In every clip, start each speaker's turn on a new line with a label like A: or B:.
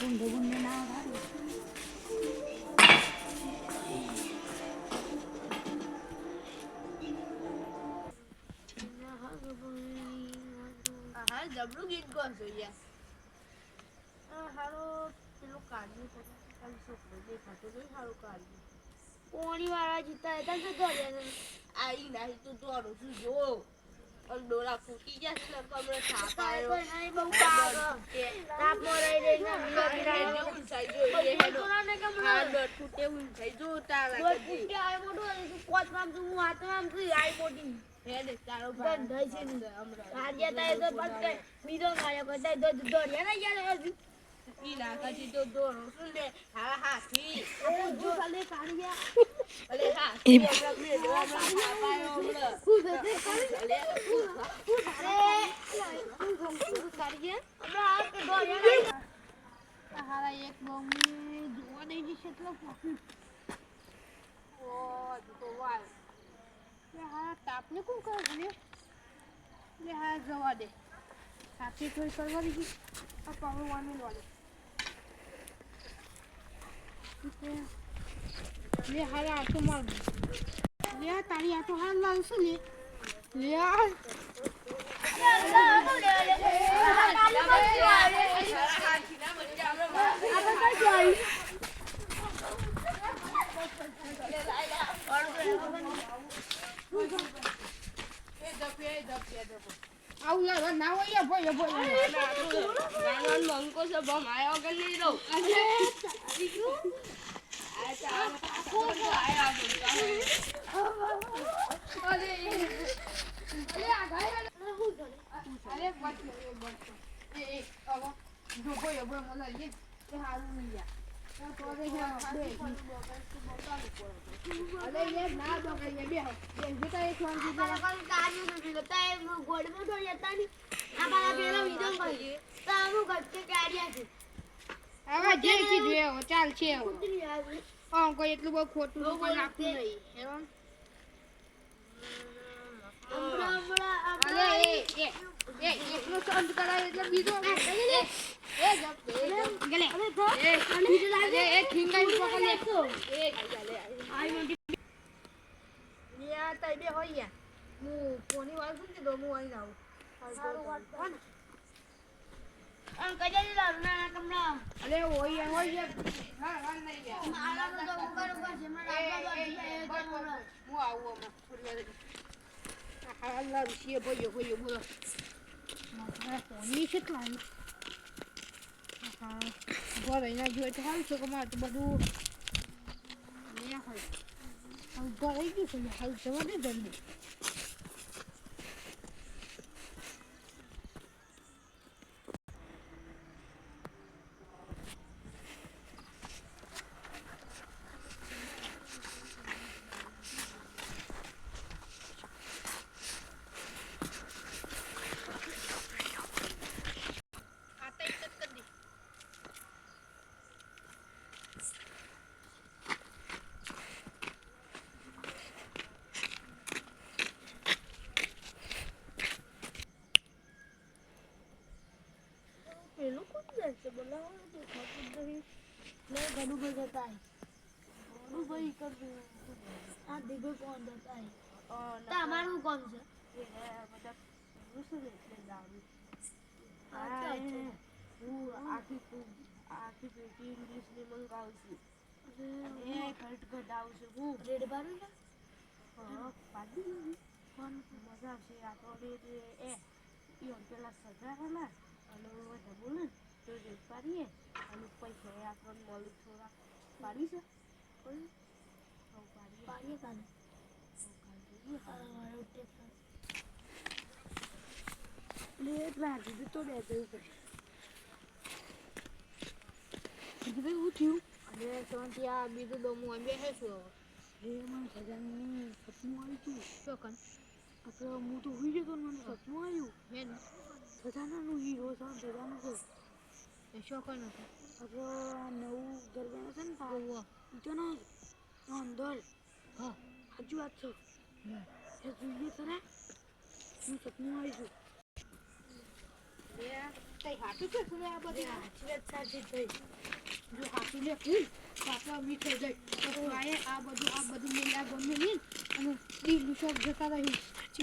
A: ઊંઘ ના આવે
B: હા જબરું ગીત ગાશો યાર હારો પેલું કાઢ્યું ખાલી છોકરો દેખાતો નહીં સારું કાઢ્યું
A: પોણી વાળા જીતા હતા તો દોડ્યા
B: આઈ નાહી તું દોડું છું જો ડોળા ફૂટી ગયા છે કમરે થાપ આવ્યો
A: બહુ પાગ તાપ મોરાઈ રહી ને
B: ફૂટે ઊંચાઈ જો તારા
A: ફૂટે આય મોટું કોચ કામ છું હું હાથ કામ છું આય મોટી
B: હેડે તારો
A: બંધ છે આજે તાય તો બસ બીજો ગાયો કરતા દોડ્યા ને યાર હજુ
B: ઈ નાકાજી તો દોડો છું ને હા હાથી
A: જો ખાલી કાઢી ગયા
B: અલે હાથી આપડા મે થાપ આવ્યો હમણાં
A: હારા એક બોમ્બી જોવા દઈ જશે એટલો પ્રોફિટ
B: ઓ તો વાલ
A: હારા તાપને કોણ કરે છે લે હા જવા દે સાચી થોડી કરવા દીધી આ પાવર વામી લો લે હારા આ તો માર લે તારી આ તો હાર લાવશું લે લે ના હોય ભોય
B: મંકો છે બમ આયો કે નહીં રહો
A: ચાલ છે કોઈ એટલું બહુ ખોટું નાખવું નહીં એટલું સંત કરાય એટલે બીજો બધું જલ્દી તમારું કોણ છે
B: આખી પેટી ઇંગ્લિશ ની મંગાવું છું ઘટ આવશે હું
A: રેડ બારું છે
B: મજા આવશે આ તો પેલા સજા અને બોલે તો રેડ પાડીએ અને પૈસા આપણને મળે થોડા પાડી છે
A: પાડીએ કાલે લેટ લાગી તો દે દેવું પડે હું થયું
B: અને શાંતિ આ બીજું ડોમું અમે બેસે છું
A: મને સજાનું સપનું આવ્યું હતું
B: ચોકન
A: આપણે હું તો હોઈ ગયો મને સપનું આવ્યું
B: હે ને
A: સજાનાનું હીરો છે સજાનું છે
B: એ ચોકન
A: આપણે નવું ઘર બને છે ને પાવો તો ને અંદર
B: હા
A: સાચી વાત છે એ જોઈએ ખરા હું સપનું આવ્યું તઈ હાથું કે શું આ બધી
B: સાચી વાત સાચી થઈ.
A: જો હાથું લે તો આપણે મીઠો જાય તો આ બધું મેલા ગમે નહીં અને દીનું શોખ જતા રહી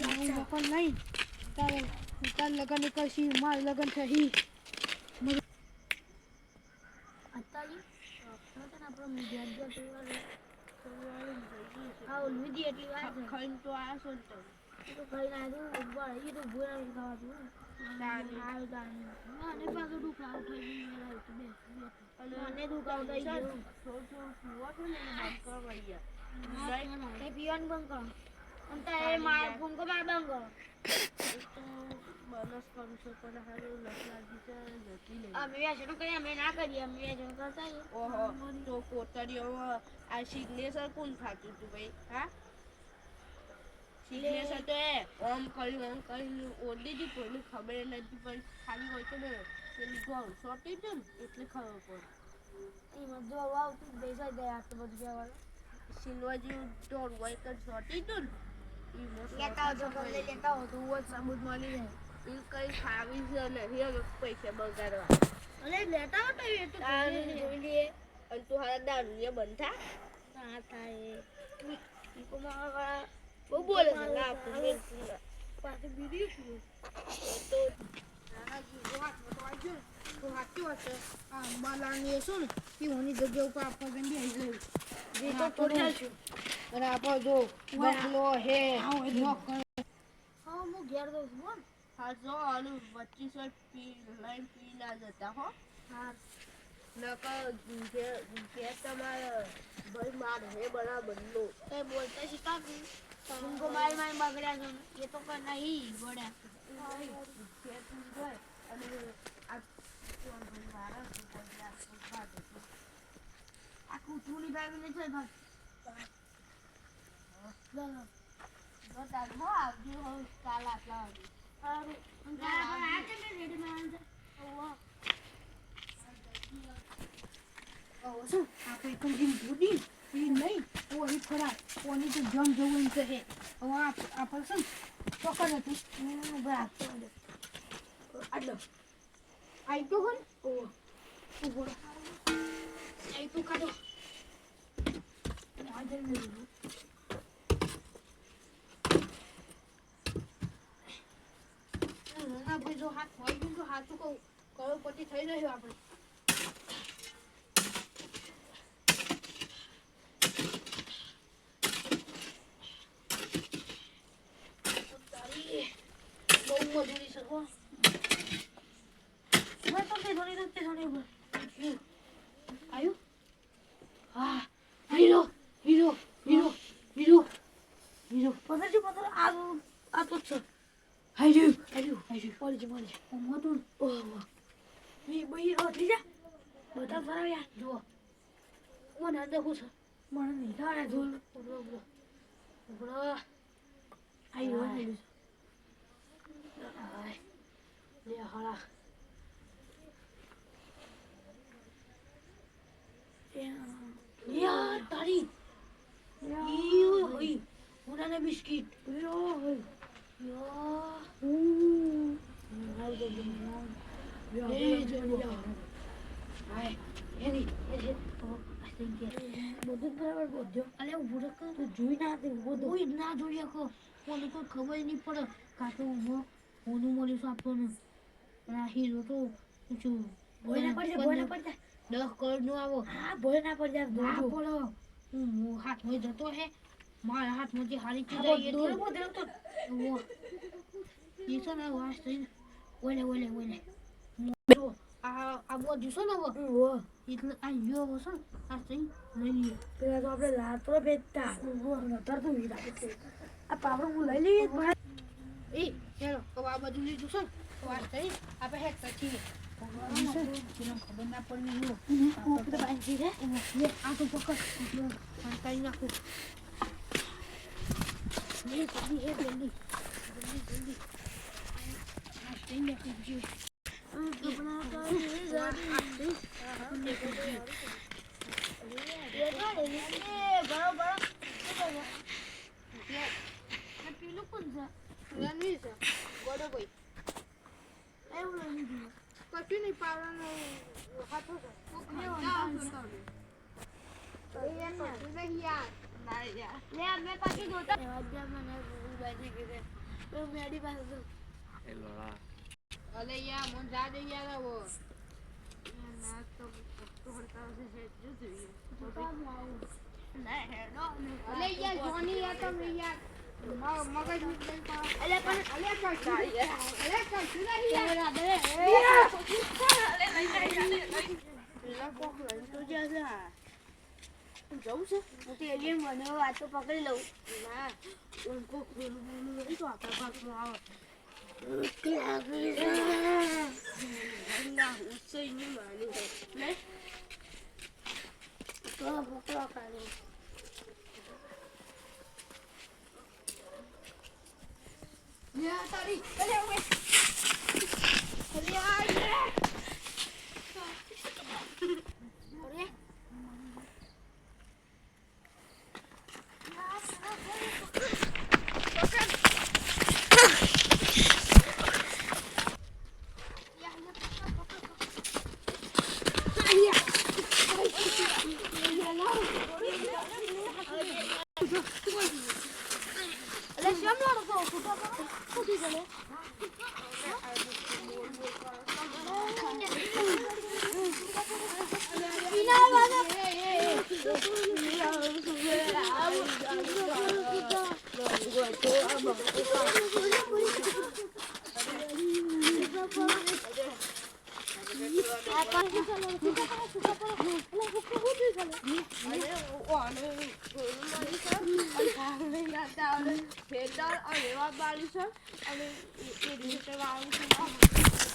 A: હું મકન નહીં તાર લગન કરશી માર લગન થઈ
B: અત્યારે આપણો મીડિયા હા ઓલવી એટલી વાર
A: ખાઈને તો આ છો ને
B: તો ખાઈને આવ્યું ઉભા એ તો ભૂરા ખાવા આવ્યું તાણી અને પાછું દુખાવ થઈ ગયું અને દુખાવ થઈ ગયું
A: થોડું પીવો છો ને બંધ કરવા ગયા
B: એ પીવાનું બંધ કરો અને તારે માર ફોન કો માર બંધ કરો
A: બનસ કરું છું પણ હારું લખ લાગી છે જતી નહીં
B: અમે વ્યસન કરીએ અમે ના કરીએ અમે વ્યસન કરતા
A: ઓહો તો કોતરીઓમાં આ સિગ્નેચર કોણ ખાતું હતું ભાઈ હા સિગ્નેચર તો ઓમ કર્યું ઓડી હતી કોઈને ખબર નથી પણ ખાલી હોય છે ને પેલી ગોળ સોટી છે ને એટલે ખબર પડે
B: એમાં જો આવતું બેસાઈ જાય આટલું બધું કહેવાનું
A: સિલ્વર જેવું દોડ હોય તો સોટી હતું ને
B: લેતા આવજો ઘરે લેતા આવો તો જ સાબુત મળી જાય
A: એ કઈ ખાવી છે નહીં હવે પૈસા બગાડવા
B: અરે લેતા આવો તો એ તો જોઈ લઈએ
A: અને તું હારા દારૂ બંધ થા
B: ના થાય
A: બહુ બોલે છે ના આપણે
B: પાછી બીડી
A: તો સાચું હશે આ અંબાલાની શું ને એ ઓની જગ્યા ઉપર આપણે ગંદી આવી ગયું
B: જે તો થોડી છું
A: અને આપણે જો બકલો હે હા
B: હું ઘેર દઉં છું બોલ
A: હા જો આનું 25 લઈને પી ના જતા હો
B: હા
A: નકર ઘેર તમારે ભાઈ માર હે બરાબર નો
B: તે બોલતા શીખાતું तुमको मारी मारी बगड़ा जो ये तो करना ही बड़ा aku curi baru ni saya bang. Dah dah mau dia harus kalah lah. Harus. Dah ada ni ready mana? Oh.
A: Oh, so apa itu budi? Ini नहीं वो ही थोड़ा वो नहीं तो जम जो इनसे है वो आप सुन तो कर देते बराबर आलो आई तो कौन ओ बोलो आई तो काटो आदर में ना भाई जो हाथ होई जो हाथ को करोड़पति થઈ રહ્યો આપણે मजूरी सको मैं तो दे धोनी आयु हां hero hero hero hero hero पता आ तो छ हायु पॉलिश मधुर ओ ये बही होती जा बता फरा यार जो मन अंदर कुछ मन नहीं था रे धोल बड़ा आयु आयु ले हाला या तारी यो होई उन्होंने बिस्किट यो होई यो हाउ दे यो यो हाय एनी ओ आई थिंक બધું બરાબર બોધ્યો અલે ઉભો રખ તો જોઈ ના દે કોઈ ના જોઈ શકો કોને કોઈ ખબર નહીં પડે કાતો ઉભો કોનું મળ્યું છે આપણને આ હીરો તો શું બોય ના પડ જા 10 કરોડ નો આવો હા બોય ના પડ જા દો પડો હું હાથમાં જતો હે મારા હાથમાંથી હારી ચીજ આવી એટલે બોધ્યો તો ઓ ये तो ना वास तो ओले આ બોધ્યું છે ને ઓ એટલે આ જો છો આ સહી લઈ લે પેલા તો આપણે લાતો બેઠતા નતર તો વીરા આ પાવડો હું લઈ લઈએ એ ચાલો તો આ બધું લીધું છે તો આ સહી આપણે હેક પછી કિલો ખબર ના પડી નો આ તો બાંધી દે એ આ તો પકડ આ કઈ નાખો ને જલ્દી હે જલ્દી આ સહી નાખી જો अपना तो ये जाती ये बड़ा बड़ा ये पीलू कौन सा नहीं सा गोड़ा कोई ऐ वो नहीं
B: નહીં પાડવાનો હાથો છે લે અમે પાછી જોતા મને બાજી ગઈ તો મેડી પાસે તો
C: એ લોડા
B: અલે યાર મન જા દે યાર વો ના તો હડતા છે જો જોઈએ ના હેડો અલે યાર જોની યાર તમે યાર મગજ નીકળ પા અલે પણ અલે કઈ અલે કઈ સુના યાર અલે પેલા કોક લઈ તો જશે હા જવું છે હું તો એલિયન મને વાતો પકડી લઉં ના કોક બોલું લઈ તો આપણા પાકમાં આવે ના ઉસઈ ની માની લે તો ભૂખવા કાઢો યા તારી અલે ઓય અલે આય અરે અને એ રીતે વાળું